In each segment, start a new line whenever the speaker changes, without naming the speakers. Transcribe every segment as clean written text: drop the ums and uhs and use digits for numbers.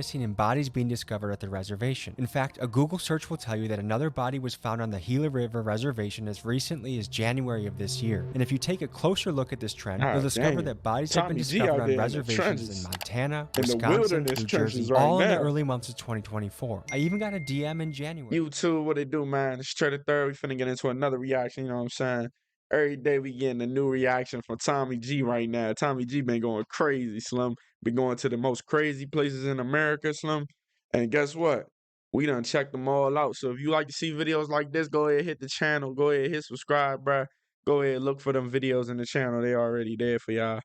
missing and bodies being discovered at the reservation. In fact, a Google search will tell you that another body was found on the Gila River Reservation as recently as January of this year. And if you take a closer look at this trend, you'll discover that bodies have been discovered on reservations in Montana, Wisconsin, New Jersey, all in the early months of 2024. I even got a DM in January.
YouTube, what it do, man? It's Trey the Third. We finna get into another reaction, you know what I'm saying? Every day we getting a new reaction from Tommy G right now. Tommy G been going crazy, Slim. Been going to the most crazy places in America, Slim. And guess what? We done checked them all out. So if you like to see videos like this, go ahead, hit the channel. Go ahead, hit subscribe, bruh. Go ahead, look for them videos in the channel. They already there for y'all.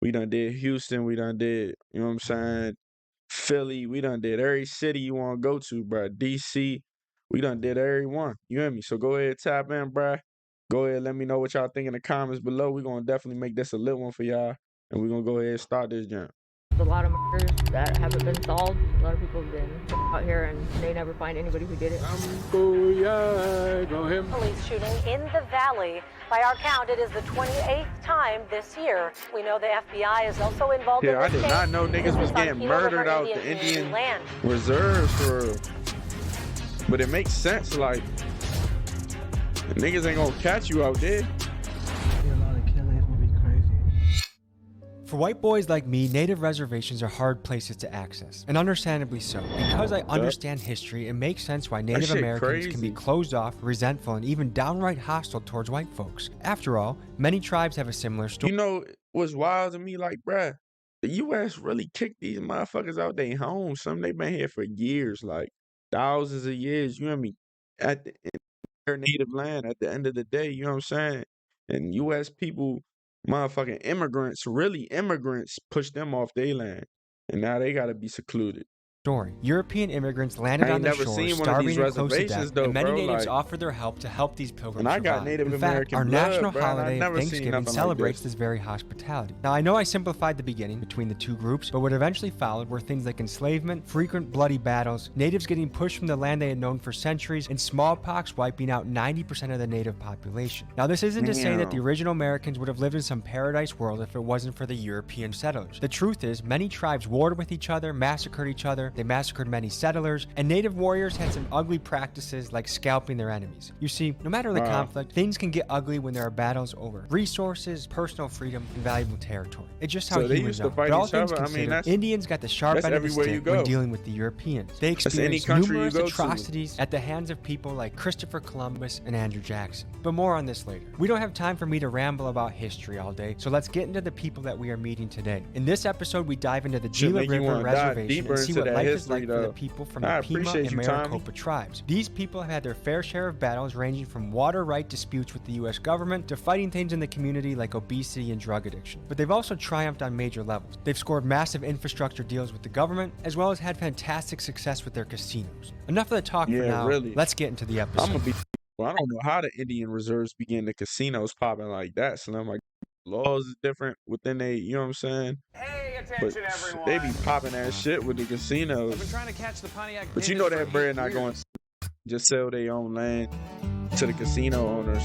We done did Houston. We done did, you know what I'm saying? Philly. We done did every city you want to go to, bruh. DC. We done did every one. You hear me? So go ahead, tap in, bruh. Go ahead, let me know what y'all think in the comments below. We're going to definitely make this a lit one for y'all. And we're going to go ahead and start this jam.
A lot of murders that haven't been solved. A lot of people have been out here and they never find anybody who did it.
Police shooting in the valley. By our count, it is the 28th time this year. We know the FBI is also involved in this
I did not know niggas was getting murdered out the Indian land reserves for real. But it makes sense, like, the niggas ain't gonna catch you out there.
For white boys like me, native reservations are hard places to access, and understandably so. Because I understand history, it makes sense why Native Americans can be closed off, resentful, and even downright hostile towards white folks. After all, many tribes have a similar story.
You know what's wild to me? Like, bruh, the U.S. really kicked these motherfuckers out their homes. Some they been here for years, like thousands of years. You know what I mean? In their native land. At the end of the day, you know what I'm saying? And U.S. people, motherfucking immigrants, really immigrants, push them off their land, and now they gotta be secluded.
European immigrants landed on the shore, starving and close to death, and many natives offered their help to help these pilgrims survive.
And I got Native
American blood. In fact, our national holiday of Thanksgiving celebrates this very hospitality. Now, I know I simplified the beginning between the two groups, but what eventually followed were things like enslavement, frequent bloody battles, natives getting pushed from the land they had known for centuries, and smallpox wiping out 90% of the native population. Now, this isn't to say that the original Americans would have lived in some paradise world if it wasn't for the European settlers. The truth is, many tribes warred with each other, massacred each other, they massacred many settlers, and native warriors had some ugly practices like scalping their enemies. You see, no matter the conflict, things can get ugly when there are battles over resources, personal freedom, and valuable territory. It's just how humans are. But all things considered, Indians got the sharp end of the stick when dealing with the Europeans. They experienced numerous atrocities at the hands of people like Christopher Columbus and Andrew Jackson. But more on this later. We don't have time for me to ramble about history all day, so let's get into the people that we are meeting today. In this episode, we dive into the Gila River Reservation and see what life is like for the people from the Pima and Maricopa tribes. These people have had their fair share of battles ranging from water right disputes with the US government to fighting things in the community like obesity and drug addiction. But they've also triumphed on major levels. They've scored massive infrastructure deals with the government, as well as had fantastic success with their casinos. Enough of the talk for now. Let's get into the episode.
I don't know how the Indian reserves begin the casinos popping like that, Slim. Like, laws is different within they, you know what I'm saying?
Hey, attention everyone.
They be popping that shit with the casinos.
I've been trying to catch the Pontiac.
But you know that bread not going to just sell their own land to the casino owners.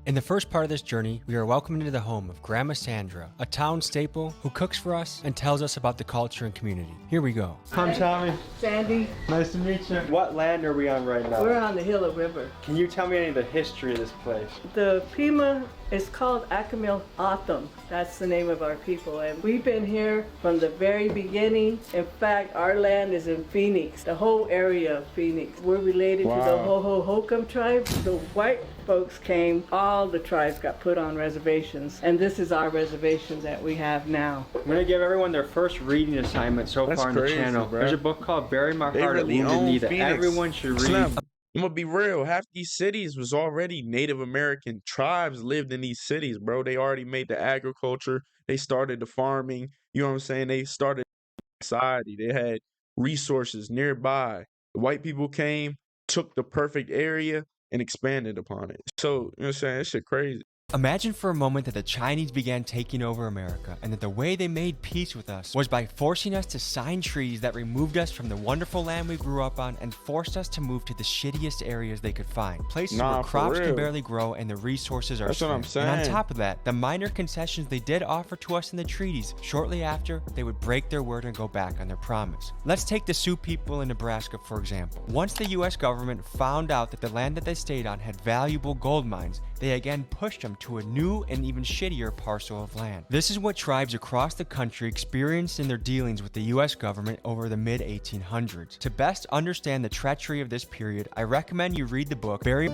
In the first part of this journey, we are welcomed into the home of Grandma Sandra, a town staple who cooks for us and tells us about the culture and community. Here we go.
I'm Tommy.
Sandy.
Nice to meet you. What land are we on right now?
We're on the Gila River.
Can you tell me any of the history of this place?
The Pima is called Akamil Atham. That's the name of our people. And we've been here from the very beginning. In fact, our land is in Phoenix, the whole area of Phoenix. We're related to the Hohokam tribe. The white folks came, all the tribes got put on reservations. And this is our reservation that we have now.
I'm going to give everyone their first reading assignment so far on the channel. Bro. There's a book called Bury My Heart at Wounded Knee that everyone should read.
I'm gonna be real. Half these cities was already Native American tribes lived in these cities, bro. They already made the agriculture. They started the farming. You know what I'm saying? They started society. They had resources nearby. The white people came, took the perfect area, and expanded upon it. So, you know what I'm saying? That shit crazy.
Imagine for a moment that the Chinese began taking over America and that the way they made peace with us was by forcing us to sign treaties that removed us from the wonderful land we grew up on and forced us to move to the shittiest areas they could find. Places where crops can barely grow and the resources are scarce. What I'm saying. And on top of that, the minor concessions they did offer to us in the treaties, shortly after, they would break their word and go back on their promise. Let's take the Sioux people in Nebraska, for example. Once the US government found out that the land that they stayed on had valuable gold mines, they again pushed them to a new and even shittier parcel of land. This is what tribes across the country experienced in their dealings with the US government over the mid-1800s. To best understand the treachery of this period, I recommend you read the book Very...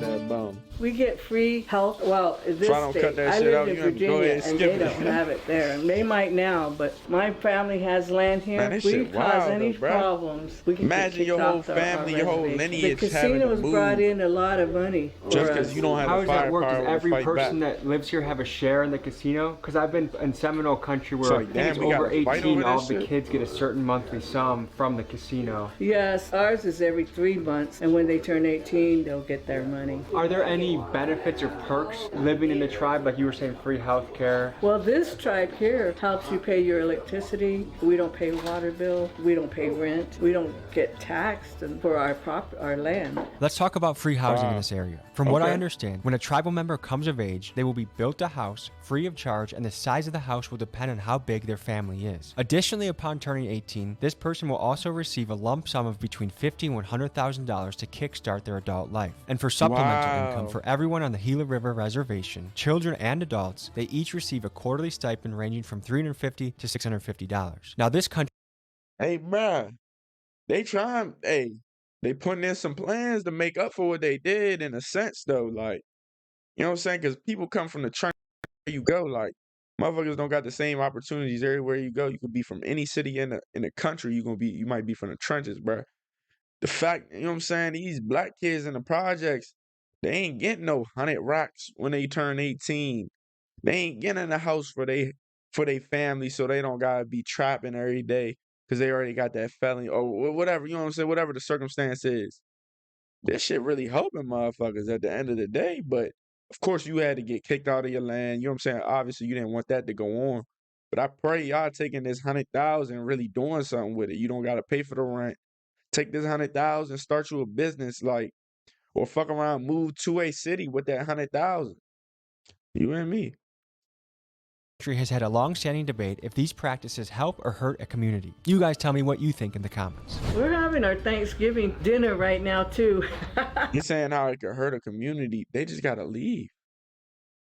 We get free health. Well, in this state, I live in Virginia and they don't have it there. They might now, but my family has land here.
Man,
we cause any problems, we can
imagine your whole family, your whole lineage.
The casinos brought in a lot of money.
Just because you don't have a firepower.
Does every person that lives here have a share in the casino? Because I've been in Seminole country where I think it's over 18, all the kids get a certain monthly sum from the casino.
Yes, ours is every 3 months, and when they turn 18, they'll get their money.
Are there any benefits or perks living in the tribe, like you were saying, free health care?
Well, this tribe here helps you pay your electricity. We don't pay water bill. We don't pay rent. We don't get taxed for our land.
Let's talk about free housing in this area. From what I understand, when a tribal member comes of age, they will be built a house free of charge, and the size of the house will depend on how big their family is. Additionally, upon turning 18, this person will also receive a lump sum of between $50,000 and $100,000 to kickstart their adult life. And for supplemental income for everyone on the Gila River Reservation, children and adults, they each receive a quarterly stipend ranging from $350 to $650. Now this country...
Hey, bruh, they putting in some plans to make up for what they did in a sense, though, like, you know what I'm saying? Because people come from the trench where you go, like, motherfuckers don't got the same opportunities everywhere you go. You could be from any city in the country. You might be from the trenches, bro. The fact, you know what I'm saying? These black kids in the projects, they ain't getting no 100 racks when they turn 18. They ain't getting a house for they family, so they don't gotta be trapping every day because they already got that felony or whatever. You know what I'm saying? Whatever the circumstance is, this shit really helping motherfuckers at the end of the day, but. Of course, you had to get kicked out of your land. You know what I'm saying? Obviously, you didn't want that to go on. But I pray y'all taking this $100,000 and really doing something with it. You don't got to pay for the rent. Take this $100,000, start you a business, like, or fuck around, move to a city with that $100,000. You and me.
Has had a long-standing debate if these practices help or hurt a community. You guys tell me what you think in the comments.
We're having our Thanksgiving dinner right now too.
You're saying how it could hurt a community. They just gotta leave.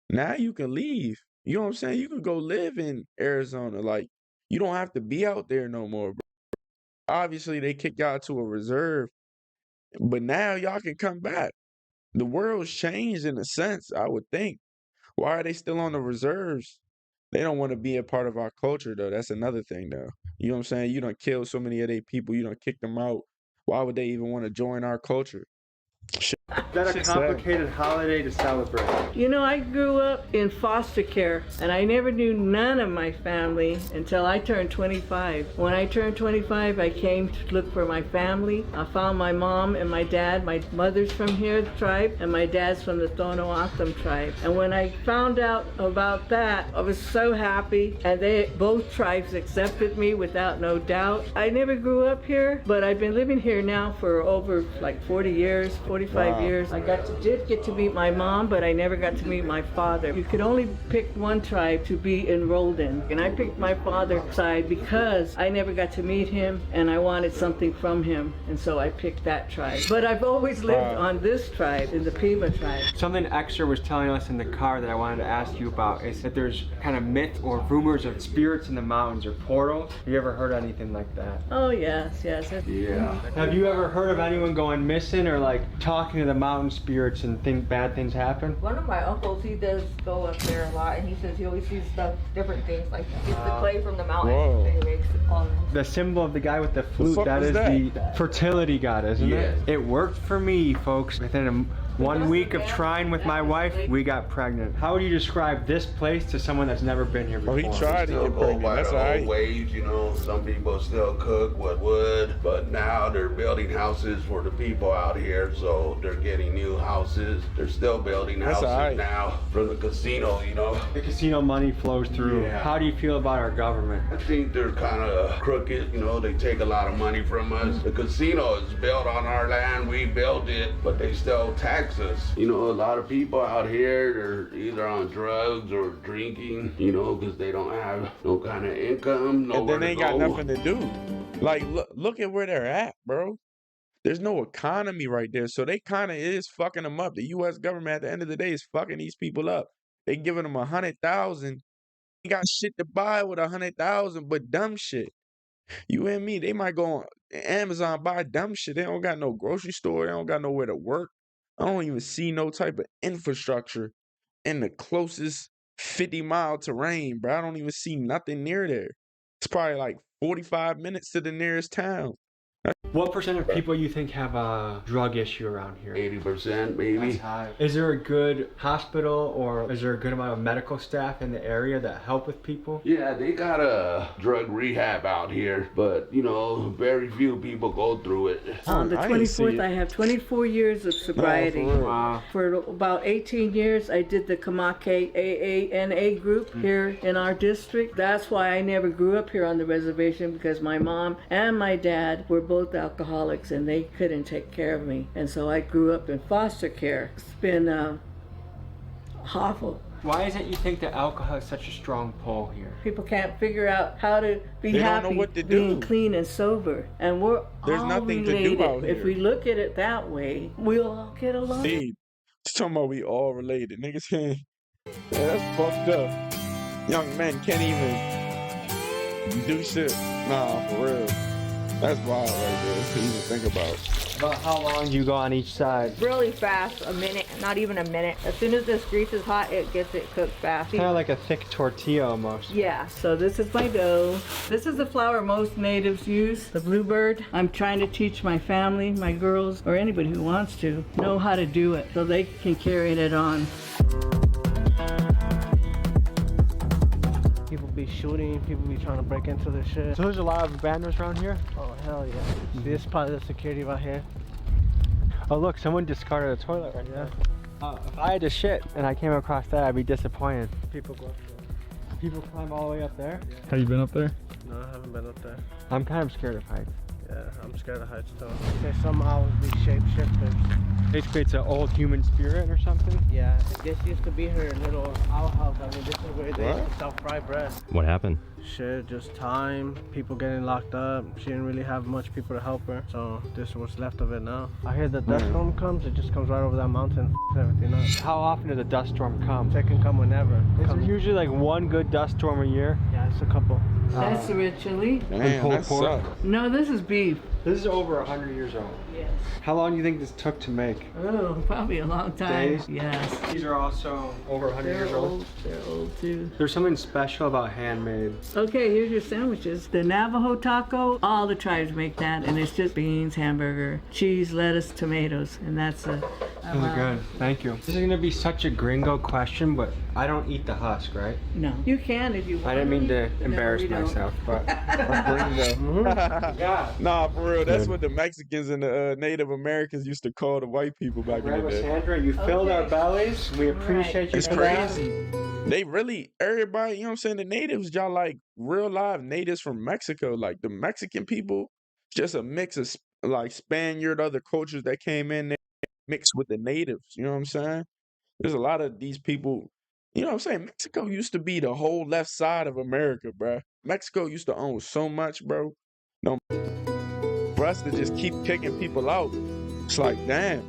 Now you can leave. You know what I'm saying? You can go live in Arizona. Like, you don't have to be out there no more, bro. Obviously, they kicked y'all to a reserve, but now y'all can come back. The world's changed in a sense, I would think. Why are they still on the reserves? They don't want to be a part of our culture, though. That's another thing, though. You know what I'm saying? You done killed so many of their people. You done kicked them out. Why would they even want to join our culture? Shit.
Is that a complicated holiday to celebrate?
You know, I grew up in foster care, and I never knew none of my family until I turned 25. When I turned 25, I came to look for my family. I found my mom and my dad. My mother's from here, the tribe, and my dad's from the Tohono tribe. And when I found out about that, I was so happy, and both tribes accepted me without no doubt. I never grew up here, but I've been living here now for over like 40 years, 45 years. I did get to meet my mom, but I never got to meet my father. You could only pick one tribe to be enrolled in. And I picked my father's side because I never got to meet him and I wanted something from him. And so I picked that tribe. But I've always lived on this tribe, in the Pima tribe.
Something Extra was telling us in the car that I wanted to ask you about is that there's kind of myth or rumors of spirits in the mountains or portals. Have you ever heard anything like that?
Oh, yes.
Yeah. Have you ever heard of anyone going missing or like talking to the mountain spirits and bad things happen?
One of my uncles, he does go up there a lot, and he says he always sees stuff, different things, like he gets the clay from the mountain and he makes it on.
The symbol of the guy with the flute, that is the fertility god, isn't it? It worked for me, folks. Within
1 week of trying with my wife, we got pregnant. How would you describe this place to someone that's never been here before?
Oh, he tried to get pregnant. That's all right.
Ways, you know, some people still cook with wood, but now they're building houses for the people out here, so they're getting new houses. They're still building houses now for the casino, you know.
The casino money flows through.
Yeah.
How do you feel about our government?
I think they're kind of crooked, you know, they take a lot of money from us. The casino is built on our land, we built it, but they still tax us. You know, a lot of people out here, they're either on drugs or drinking, you know, because they don't have no kind of income,
and then they ain't got nothing to do. Like, look at where they're at, bro. There's no economy right there, so they kind of is fucking them up. The U.S. government, at the end of the day, is fucking these people up. They giving them 100,000. They got shit to buy with 100,000, but dumb shit. You and me, they might go on Amazon, buy dumb shit. They don't got no grocery store. They don't got nowhere to work. I don't even see no type of infrastructure in the closest 50-mile terrain, bro. I don't even see nothing near there. It's probably like 45 minutes to the nearest town.
What percent of people you think have a drug issue around here?
80% maybe.
That's high. Is there a good hospital or is there a good amount of medical staff in the area that help with people?
Yeah, they got a drug rehab out here, but you know, very few people go through it.
On the 24th, I have 24 years of sobriety.
Wow.
For about 18 years, I did the Kamake AANA group here in our district. That's why I never grew up here on the reservation, because my mom and my dad were both alcoholics and they couldn't take care of me. And so I grew up in foster care. It's been awful.
Why is it you think that alcohol is such a strong pull here?
People can't figure out how to be
They
happy
don't know what to
being
do.
clean and sober. And we're
There's
all
nothing
related.
to do out
If
here.
we look at it that way, we'll all get along.
Steve, just talking about we all related. Niggas can't. Yeah, that's fucked up. Young men can't even do shit. Nah, for real. That's wild right there to even think about.
About how long do you go on each side?
Really fast, a minute, not even a minute. As soon as this grease is hot, it gets it cooked fast.
Kind of like a thick tortilla almost.
Yeah.
So this is my dough. This is the flour most natives use, the bluebird. I'm trying to teach my family, my girls, or anybody who wants to, know how to do it so they can carry it on.
People be shooting, people be trying to break into the shit.
So there's a lot of abandoners around here?
Oh, hell yeah. This is probably the security right here.
Oh look, someone discarded a toilet right now. If I had to shit and I came across that, I'd be disappointed.
People go up there.
People climb all the way up there?
Yeah.
Have you been up there?
No, I haven't been up there.
I'm kind of scared of heights.
Yeah, I'm scared of heights too. They some owls be shapeshifters.
Basically it's an old human spirit or something?
Yeah, this used to be her little owl house. I mean, this is where they used to sell fried bread.
What happened?
Shit, just time, people getting locked up. She didn't really have much people to help her, so this is what's left of it now. I hear the dust storm comes, it just comes right over that mountain, everything up.
How often does a dust storm come?
It can come whenever.
Is there usually like one good dust storm a year?
Yeah, it's a couple.
That's the red chili.
Damn, that sucks.
No, this is beef.
This is over 100 years old.
Yes.
How long do you think this took to make?
Oh, probably a long time.
Days?
Yes.
These are also over 100 years old.
They're old too.
There's something special about handmade.
Okay, here's your sandwiches. The Navajo taco, all the tribes make that, and it's just beans, hamburger, cheese, lettuce, tomatoes, and that's a.
Those are good. Thank you. This is gonna be such a gringo question, but I don't eat the husk, right?
No, you can if you want.
I didn't mean to embarrass
we don't.
myself, but yeah.
Nah, for real. That's what the Mexicans and the Native Americans used to call the white people back in the day.
Sandra, you filled our bellies. We appreciate you.
It's
for that.
crazy. They really, everybody, you know what I'm saying? The natives, y'all like real live natives from Mexico. Like the Mexican people, just a mix of like Spaniard, other cultures that came in there mixed with the natives. You know what I'm saying? There's a lot of these people. You know what I'm saying? Mexico used to be the whole left side of America, bro. Mexico used to own so much, bro. No, for us to just keep kicking people out, it's like, damn.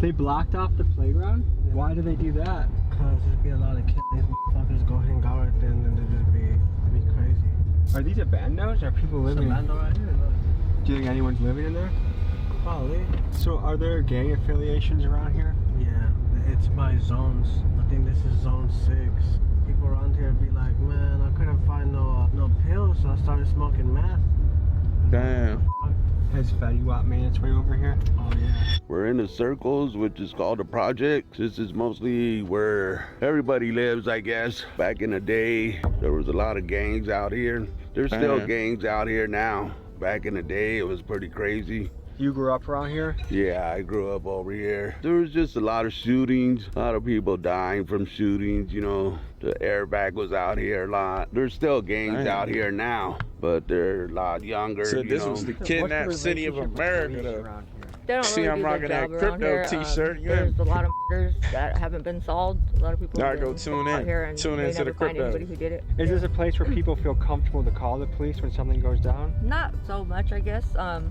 They blocked off the playground? Why do they do that?
Cause there'd be a lot of kids, these motherfuckers go hang out right there and then they'd just be crazy.
Are these abandos? Are people living?
It's a bando right here, look.
Do you think anyone's living in there?
Probably.
So are there gang affiliations around here?
Yeah, it's by zones. I think this is zone 6. People around here be like, man, I couldn't find no pills, so I started smoking meth.
Damn.
Has Fetty Wap made its way over here? Oh yeah.
We're in the circles, which is called the project. This is mostly where everybody lives, I guess. Back in the day, there was a lot of gangs out here. There's still gangs out here now. Back in the day, it was pretty crazy.
You grew up around here?
Yeah, I grew up over here. There was just a lot of shootings, a lot of people dying from shootings, you know. The airbag was out here a lot. There's still gangs out here now, but they're a lot younger.
So this was the kidnapped city of America, though.
They don't
See,
really
I'm
do
rocking
their
that
job around
crypto
here.
t-shirt.
There's a lot of murders that haven't been solved. A lot of people
Y'all go tune in.
here and
Tune
they
into the
never find
crypto.
anybody who did it.
Is this a place where people feel comfortable to call the police when something goes down?
Not so much, I guess.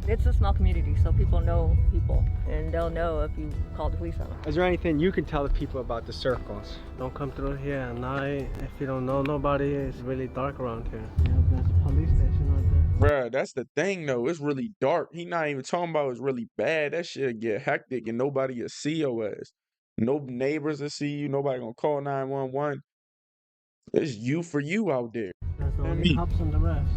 It's a small community, so people know people, and they'll know if you call the police on them.
Is there anything you can tell the people about the circles?
Don't come through here at night. If you don't know nobody, it's really dark around here. Yeah, there's a police station right there.
Bruh, that's the thing though. It's really dark. He not even talking about it's really bad. That shit get hectic and nobody will see your ass. No neighbors will see you. Nobody gonna call 911. It's you for you out there.
There's no only cops and the rest.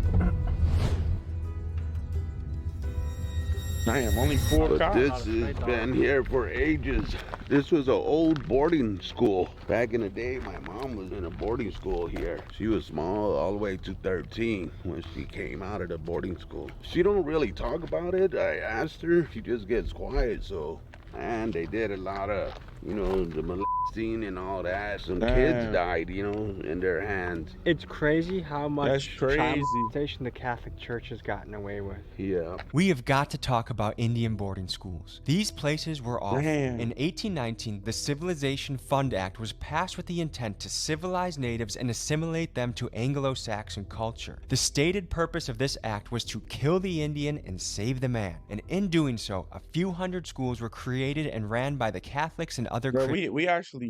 Damn, only 4
But
cops.
this has been here for ages. This was an old boarding school. Back in the day, my mom was in a boarding school here. She was small all the way to 13 when she came out of the boarding school. She don't really talk about it. I asked her, she just gets quiet. So, and they did a lot of, you know, the molesting and all that. Some kids died, you know, in their hands.
It's crazy how much child
crazy.
molestation the Catholic Church has gotten away with.
Yeah.
We have got to talk about Indian boarding schools. These places were awful.
Damn.
In 1819, the Civilization Fund Act was passed with the intent to civilize natives and assimilate them to Anglo-Saxon culture. The stated purpose of this act was to kill the Indian and save the man. And in doing so, a few hundred schools were created and ran by the Catholics and other
Bro, we actually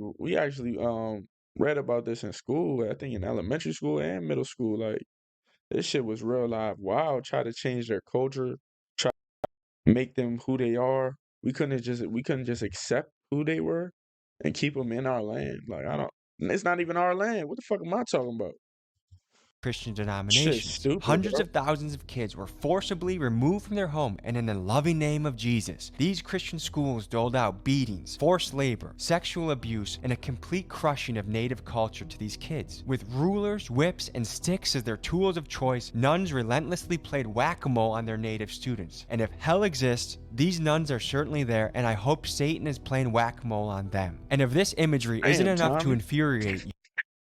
read about this in school. I think in elementary school and middle school. Like this shit was real live. Wow, try to change their culture, try to make them who they are. We couldn't just accept who they were and keep them in our land. Like it's not even our land. What the fuck am I talking about?
Christian denominations.
Stupid,
Hundreds
bro.
of thousands of kids were forcibly removed from their home, and in the loving name of Jesus, these Christian schools doled out beatings, forced labor, sexual abuse, and a complete crushing of native culture to these kids. With rulers, whips, and sticks as their tools of choice, nuns relentlessly played whack-a-mole on their native students. And if hell exists, these nuns are certainly there, and I hope Satan is playing whack-a-mole on them. And if this imagery isn't enough to infuriate you,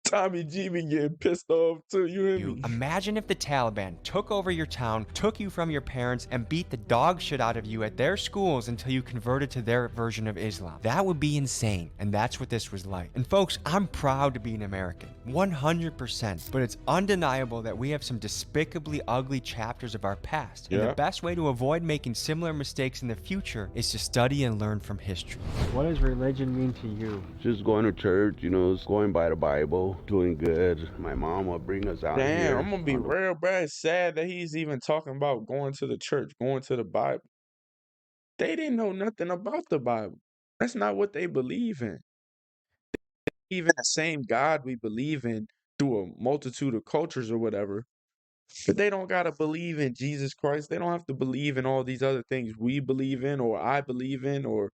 Tommy G be getting pissed off too. You hear me?
imagine if the Taliban took over your town, took you from your parents, and beat the dog shit out of you at their schools until you converted to their version of Islam. That would be insane, and that's what this was like. And folks, I'm proud to be an American, 100%, but it's undeniable that we have some despicably ugly chapters of our past. And the best way to avoid making similar mistakes in the future is to study and learn from history. What does religion mean to you?
Just going to church, you know, going by the Bible, doing good. My mom will bring us out here.
Damn, I'm gonna be real, bro. It's sad that he's even talking about going to the church, going to the Bible. They didn't know nothing about the Bible. That's not what they believe in. They believe in the same God we believe in through a multitude of cultures or whatever. But they don't gotta believe in Jesus Christ. They don't have to believe in all these other things we believe in or I believe in or,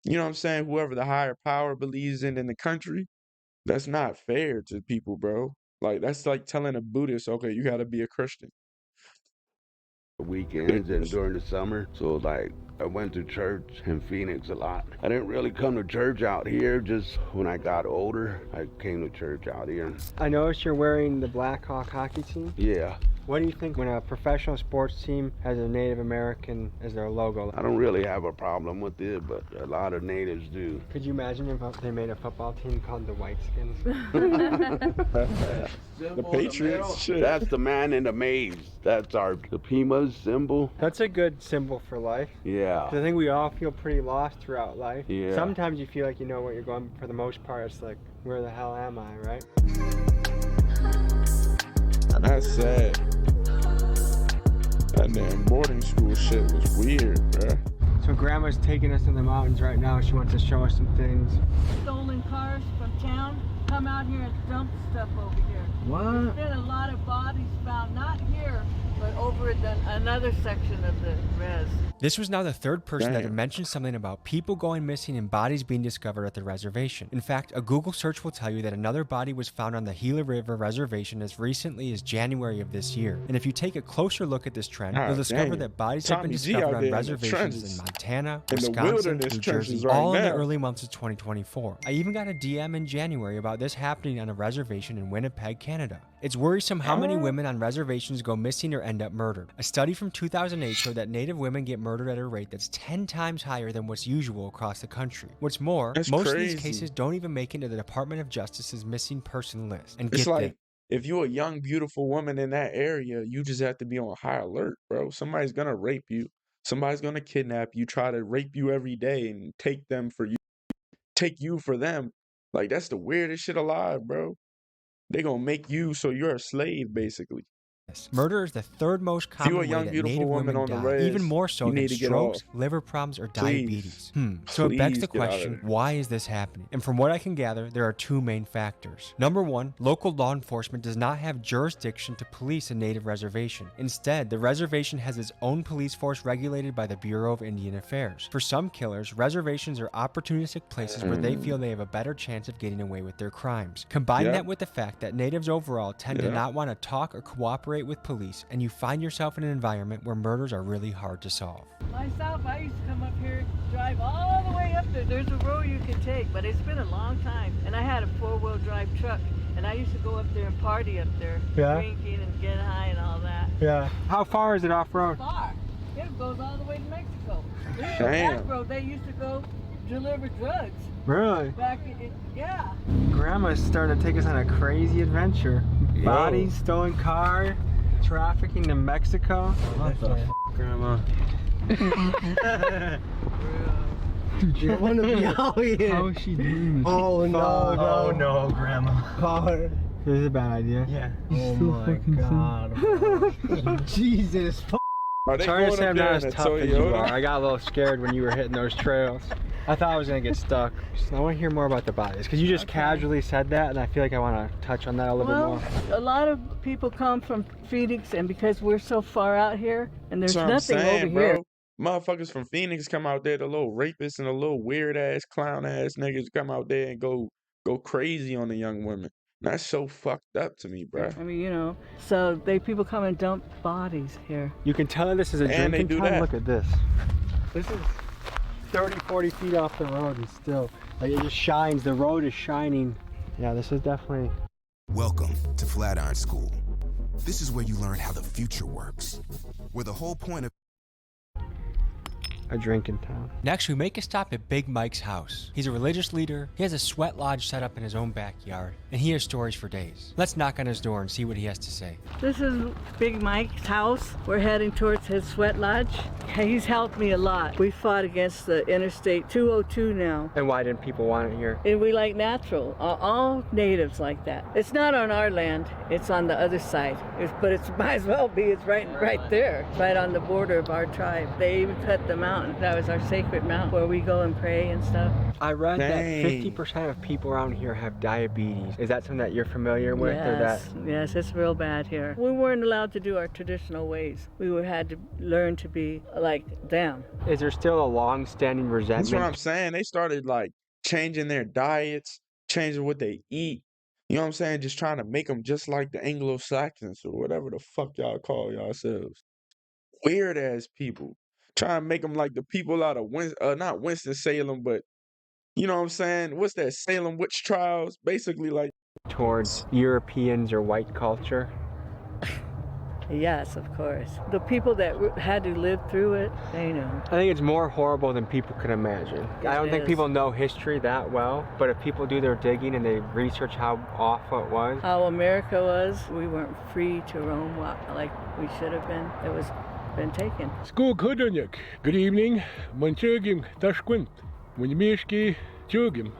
you know what I'm saying, whoever the higher power believes in the country. That's not fair to people, bro. Like, that's like telling a Buddhist, okay, you gotta be a Christian.
Weekends and during the summer. So, like, I went to church in Phoenix a lot. I didn't really come to church out here. Just when I got older, I came to church out here.
I noticed you're wearing the Blackhawk hockey team.
Yeah.
What do you think when a professional sports team has a Native American as their logo?
I don't really have a problem with it, but a lot of natives do.
Could you imagine if they made a football team called the Whiteskins?
The Patriots? Shit.
That's the man in the maze. That's the Pumas symbol.
That's a good symbol for life.
Yeah.
'Cause I think we all feel pretty lost throughout life.
Yeah.
Sometimes you feel like you know what you're going, but for the most part, it's like, where the hell am I, right?
That's sad. That damn boarding school shit was weird, bruh.
So Grandma's taking us in the mountains right now. She wants to show us some things.
Stolen cars from town come out here and dump stuff over here.
What?
There's been a lot of bodies found, not here but over another section of the res.
This was now the third person that had mentioned something about people going missing and bodies being discovered at the reservation. In fact, a Google search will tell you that another body was found on the Gila River Reservation as recently as January of this year. And if you take a closer look at this trend, you'll discover that bodies have been discovered on reservations in Montana, Wisconsin, New Jersey, all in the early months of 2024. I even got a DM in January about this happening on a reservation in Winnipeg, Canada. It's worrisome how many women on reservations go missing or end up murdered. A study from 2008 showed that Native women get murdered at a rate that's 10 times higher than what's usual across the country. What's more, most of these cases don't even make it into the Department of Justice's missing person list. And
it's like, if you're a young, beautiful woman in that area, you just have to be on high alert, bro. Somebody's gonna rape you. Somebody's gonna kidnap you, try to rape you every day and take you for them. Like, that's the weirdest shit alive, bro. They gonna make you so you're a slave, basically.
Murder is the third most common way that Native women die, even more so than strokes, liver problems, or diabetes. So it begs the question, why is this happening? And from what I can gather, there are two main factors. Number one, local law enforcement does not have jurisdiction to police a Native reservation. Instead, the reservation has its own police force regulated by the Bureau of Indian Affairs. For some killers, reservations are opportunistic places where they feel they have a better chance of getting away with their crimes. Combine that with the fact that Natives overall tend to not want to talk or cooperate with police, and you find yourself in an environment where murders are really hard to solve.
Myself, I used to come up here, drive all the way up there. There's a road you can take, but it's been a long time. And I had a 4-wheel drive truck, and I used to go up there and party up there, drinking and get high and all that.
Yeah. How far is it off-road?
Far. It goes all the way to Mexico. There's a back road they used to go deliver drugs.
Really?
Back in, yeah.
Grandma's starting to take us on a crazy adventure. Bodies, stolen car, trafficking to Mexico. What the f, Grandma?
You want to be out here?
How is she doing this?
Oh no,
oh no, Grandma.
Car.
This is a bad idea.
Yeah. Oh my God. Jesus.
Sorry to say I'm not as tough as you are. I got a little scared when you were hitting those trails. I thought I was going to get stuck. So I want to hear more about the bodies, because you just casually said that, and I feel like I want to touch on that a little bit more.
A lot of people come from Phoenix, and because we're so far out here, and there's nothing over here.
Motherfuckers from Phoenix come out there, the little rapists and the little weird-ass, clown-ass niggas come out there and go crazy on the young women. That's so fucked up to me, bro.
I mean, you know, so people come and dump bodies here.
You can tell this is a drinking time. Look at this. This is 30, 40 feet off the road and still, like, it just shines. The road is shining. Yeah, this is definitely...
Welcome to Flatiron School. This is where you learn how the future works. Where the whole point of
a drinking town. Next, we make a stop at Big Mike's house. He's a religious leader, he has a sweat lodge set up in his own backyard, and he has stories for days. Let's knock on his door and see what he has to say.
This is Big Mike's house. We're heading towards his sweat lodge. He's helped me a lot. We fought against the Interstate 202 now.
And why didn't people want it here?
And we like natural. All natives like that. It's not on our land, it's on the other side. But it might as well be. It's right there, right on the border of our tribe. They even cut them out. That was our sacred mountain where we go and pray and stuff.
I read that 50% of people around here have diabetes. Is that something that you're familiar with?
Yes, it's real bad here. We weren't allowed to do our traditional ways. We had to learn to be like them.
Is there still a long-standing resentment?
That's what I'm saying. They started like changing their diets, changing what they eat. You know what I'm saying? Just trying to make them just like the Anglo-Saxons or whatever the fuck y'all call yourselves. Weird ass people. Trying to make them like the people out of not Winston-Salem, but you know what I'm saying? What's that, Salem witch trials? Basically like
towards Europeans or white culture.
Yes, of course. The people that had to live through it, they know.
I think it's more horrible than people could imagine. I don't think people know history that well, but if people do their digging and they research how awful it was.
How America was, we weren't free to roam like we should have been. It was been taken.
Good evening. Manchugim Tashquint. Winyamishki Chugim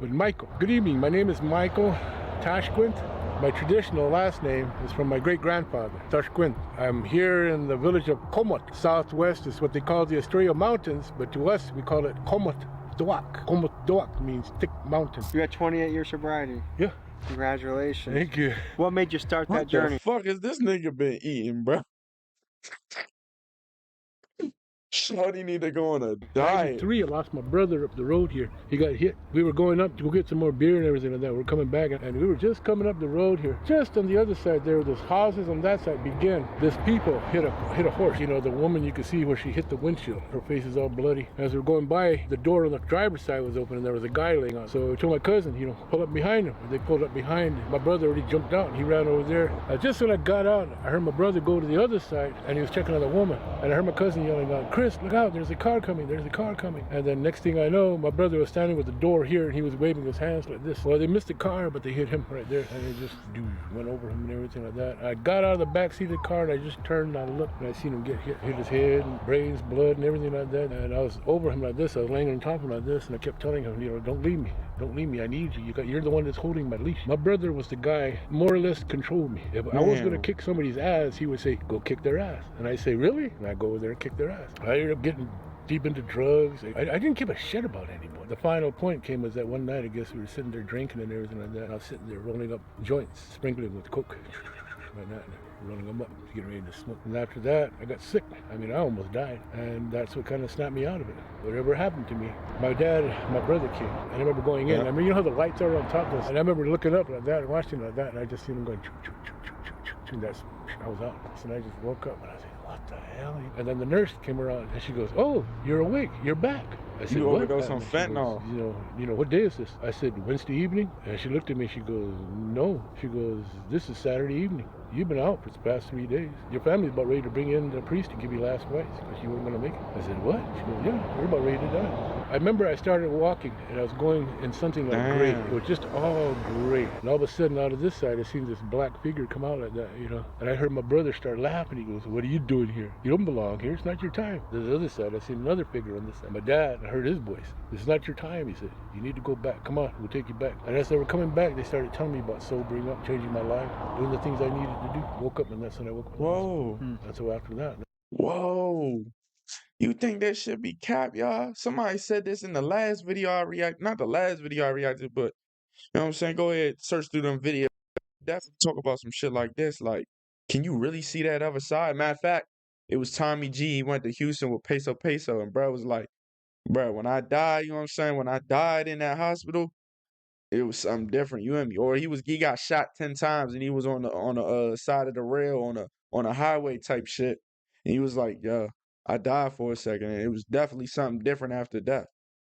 with Michael. Good evening. My name is Michael Tashquint. My traditional last name is from my great-grandfather, Tashquint. I'm here in the village of Komot. Southwest is what they call the Astoria Mountains, but to us we call it Komot Doak. Komot Doak means thick mountain.
You had 28 years sobriety.
Yeah.
Congratulations.
Thank you.
What made you start that journey?
What the fuck has this nigga been eating, bro? Shorty need to go on a diet.
93, I lost my brother up the road here. He got hit. We were going up to go get some more beer and everything like that. We're coming back, and we were just coming up the road here. Just on the other side, there were those houses on that side began. This people hit a horse. You know, the woman, you could see where she hit the windshield. Her face is all bloody. As we were going by, the door on the driver's side was open, and there was a guy laying on. So I told my cousin, you know, pull up behind him. They pulled up behind. My brother already jumped out, and he ran over there. Just when I got out, I heard my brother go to the other side, and he was checking on the woman. And I heard my cousin yelling out, "Chris, look out, there's a car coming, there's a car coming." And then next thing I know, my brother was standing with the door here, and he was waving his hands like this. Well, they missed the car, but they hit him right there, and they just went over him and everything like that. I got out of the back seat of the car, and I just turned and I looked, and I seen him get hit his head, and brains, blood, and everything like that. And I was over him like this. I was laying on top of him like this, and I kept telling him, you know, don't leave me. Don't leave me. I need you. You're the one that's holding my leash. My brother was the guy more or less controlled me. If I was going to kick somebody's ass, he would say, go kick their ass. And I say, really? And I go over there and kick their ass. I ended up getting deep into drugs. I didn't give a shit about anymore. The final point came was that one night, I guess we were sitting there drinking and everything like that. And I was sitting there rolling up joints, sprinkling with coke. Like that, rolling them up, getting ready to smoke. And after that, I got sick. I mean, I almost died. And that's what kind of snapped me out of it. Whatever happened to me, my dad, my brother came. And I remember going in. I mean, you know how the lights are on top of us? And I remember looking up like that and watching like that. And I just seen him going, choo, choo, choo, choo, choo, choo. And that's, I was out. So I just woke up and I said, what the hell? And then the nurse came around and she goes, oh, you're awake. You're back. I said,
you
what?
overdosed on fentanyl.
Goes, you know, what day is this? I said, Wednesday evening. And she looked at me. She goes, no. She goes, this is Saturday evening. You've been out for the past 3 days. Your family's about ready to bring in the priest to give you last rites because you weren't going to make it. I said, what? She goes, yeah, you're about ready to die. I remember I started walking and I was going in something like gray. It was just all gray. And all of a sudden, out of this side, I seen this black figure come out like that, you know. And I heard my brother start laughing. He goes, what are you doing here? You don't belong here. It's not your time. There's the other side. I seen another figure on this side. My dad, I heard his voice. This is not your time, he said. You need to go back. Come on, we'll take you back. And as they were coming back, they started telling me about sobering up, changing my life, doing the things I needed to do. Woke up, and that's when I woke up.
Whoa.
And so after that.
Whoa. You think that should be cap, y'all? Somebody said this in the last video I reacted. Not the last video I reacted, but, you know what I'm saying? Go ahead, search through them videos. Definitely talk about some shit like this. Like, can you really see that other side? Matter of fact, it was Tommy G. He went to Houston with Peso, and bro was like, bro, when I died, you know what I'm saying? When I died in that hospital, it was something different, you and me. Or he got shot 10 times and he was on the side of the rail on a highway type shit. And he was like, yeah, I died for a second. And it was definitely something different after death.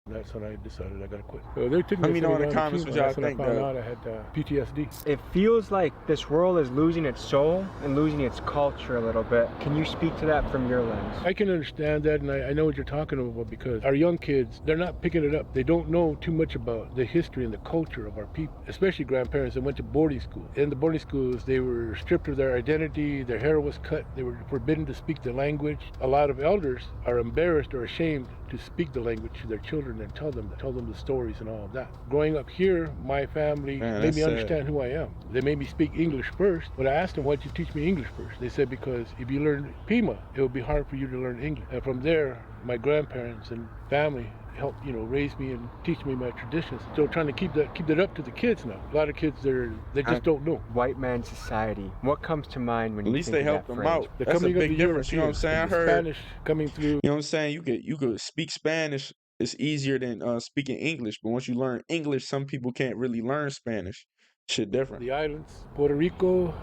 That's when I decided I gotta quit. So they took me.
Let me know in the comments what y'all think.
I found out I had PTSD.
It feels like this world is losing its soul and losing its culture a little bit. Can you speak to that from your lens?
I can understand that, and I know what you're talking about because our young kids, they're not picking it up. They don't know too much about the history and the culture of our people, especially grandparents that went to boarding school. In the boarding schools, they were stripped of their identity, their hair was cut, they were forbidden to speak the language. A lot of elders are embarrassed or ashamed to speak the language to their children and tell them the stories and all of that. Growing up here, my family made me understand who I am. They made me speak English first, but I asked them, why'd you teach me English first? They said, because if you learn Pima, it would be hard for you to learn English. And from there, my grandparents and family helped, raise me and teach me my traditions. So trying to keep that up to the kids now. A lot of kids, they just don't know.
White man society. What comes to mind when you think of that phrase?
At least they helped them out. That's a big difference. You know what I'm saying? I heard
Spanish coming through.
You know what I'm saying? You could speak Spanish. It's easier than speaking English. But once you learn English, some people can't really learn Spanish. Shit different.
The islands, Puerto Rico,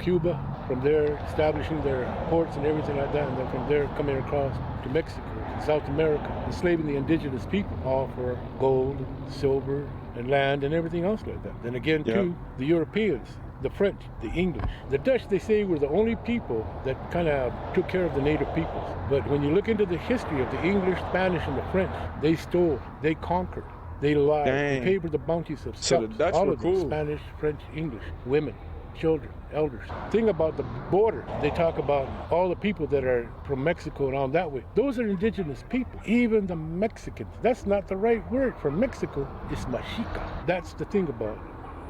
Cuba. From there, establishing their ports and everything like that, and then from there coming across to Mexico, South America, enslaving the indigenous people, all for gold, and silver, and land, and everything else like that. Then again, too, the Europeans, the French, the English. The Dutch, they say, were the only people that kind of took care of the native peoples. But when you look into the history of the English, Spanish, and the French, they stole, they conquered, they lied, they paid for the bounties of
so the Dutch
all
were
of them,
cool.
Spanish, French, English, women, children, elders. Thing about the border, they talk about all the people that are from Mexico and on that way. Those are indigenous people, even the Mexicans. That's not the right word for Mexico. It's Mexica. That's the thing about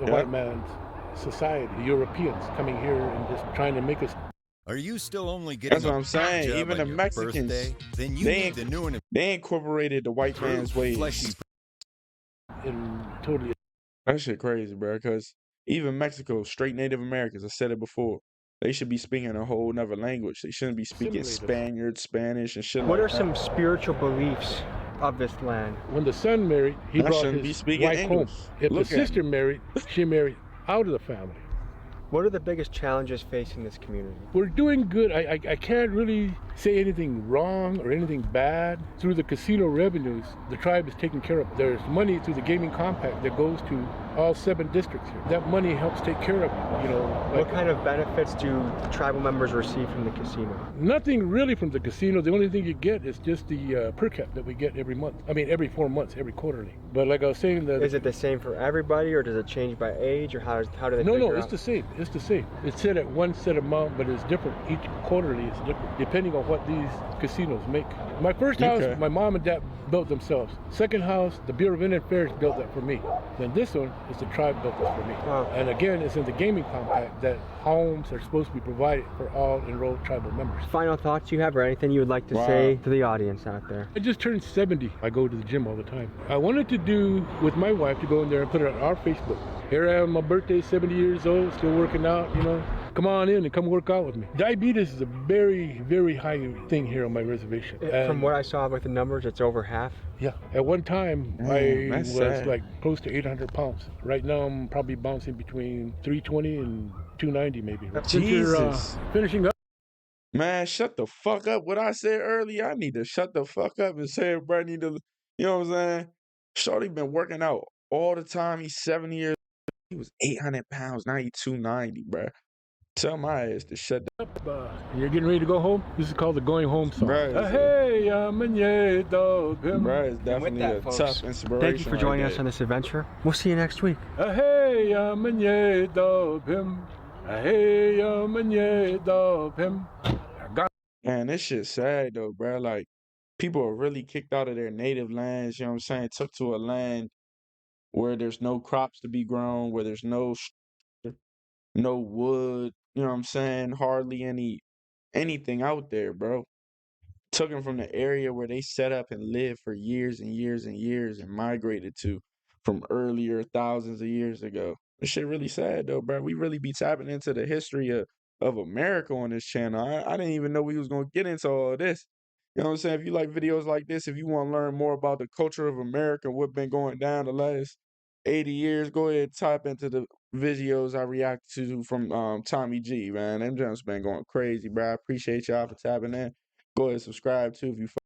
the white man's society, the Europeans coming here and just trying to make us.
Are you still only getting?
That's what I'm saying. Even the Mexicans,
birthday? Then you need the new and
they incorporated the white man's ways.
And totally.
That shit crazy, bro. Because even Mexico, straight Native Americans. I said it before. They should be speaking a whole nother language. They shouldn't be speaking Spaniard, Spanish, and shit
What
like
are
that.
some spiritual beliefs of this land?
When the son married, he brought his wife home. If the sister married, she married out of the family.
What are the biggest challenges facing this community?
We're doing good. I can't really say anything wrong or anything bad. Through the casino revenues, the tribe is taken care of. There's money through the gaming compact that goes to all 7 districts here. That money helps take care of it, you know.
What kind of benefits do tribal members receive from the casino?
Nothing really from the casino. The only thing you get is just the per cap that we get every month. I mean, every 4 months, every quarterly. But like I was saying,
is it the same for everybody, or does it change by age, or how do they?
No, it's the same. It's the same. It's set at one set amount, but it's different. Each quarterly is different, depending on what these casinos make. My first house, my mom and dad built themselves. Second house, the Bureau of Indian Affairs built that for me. Then this one is the tribe built this for me. Wow. And again, it's in the gaming compact that homes are supposed to be provided for all enrolled tribal members.
Final thoughts you have, or anything you would like to say to the audience out there?
I just turned 70. I go to the gym all the time. I wanted to do with my wife to go in there and put it on our Facebook. Here I am, my birthday, 70 years old, still working out, you know. Come on in and come work out with me. Diabetes is a very, very high thing here on my reservation.
From what I saw with the numbers, it's over half.
Yeah. At one time, I was like close to 800 pounds. Right now, I'm probably bouncing between 320 and 290 maybe.
Jesus.
Finishing up.
Man, shut the fuck up. What I said earlier, I need to shut the fuck up and say, bro, I need to, you know what I'm saying? Shorty been working out all the time. He's 7 years. He was 800 pounds. Now he's 290, bro. Tell my ass to shut up.
You're getting ready to go home? This is called the going home song. Hey, I'm a dog.
Bro, it's definitely a tough inspiration.
Thank you for joining us on this adventure. We'll see you next week.
Hey, I'm a dog. Hey, I'm a dog.
Man, this shit sad though, bro. Like, people are really kicked out of their native lands, you know what I'm saying? Took to a land where there's no crops to be grown, where there's no wood, you know what I'm saying? Hardly anything out there, bro. Took them from the area where they set up and lived for years and years and years and migrated to from earlier thousands of years ago. This shit really sad though, bro. We really be tapping into the history of America on this channel. I didn't even know we was gonna get into all this. You know what I'm saying? If you like videos like this, if you want to learn more about the culture of America, what's been going down the last 80 years, go ahead and type into the videos I react to from Tommy G, man. Them jumps been going crazy, bro. I appreciate y'all for tapping in. Go ahead and subscribe too if you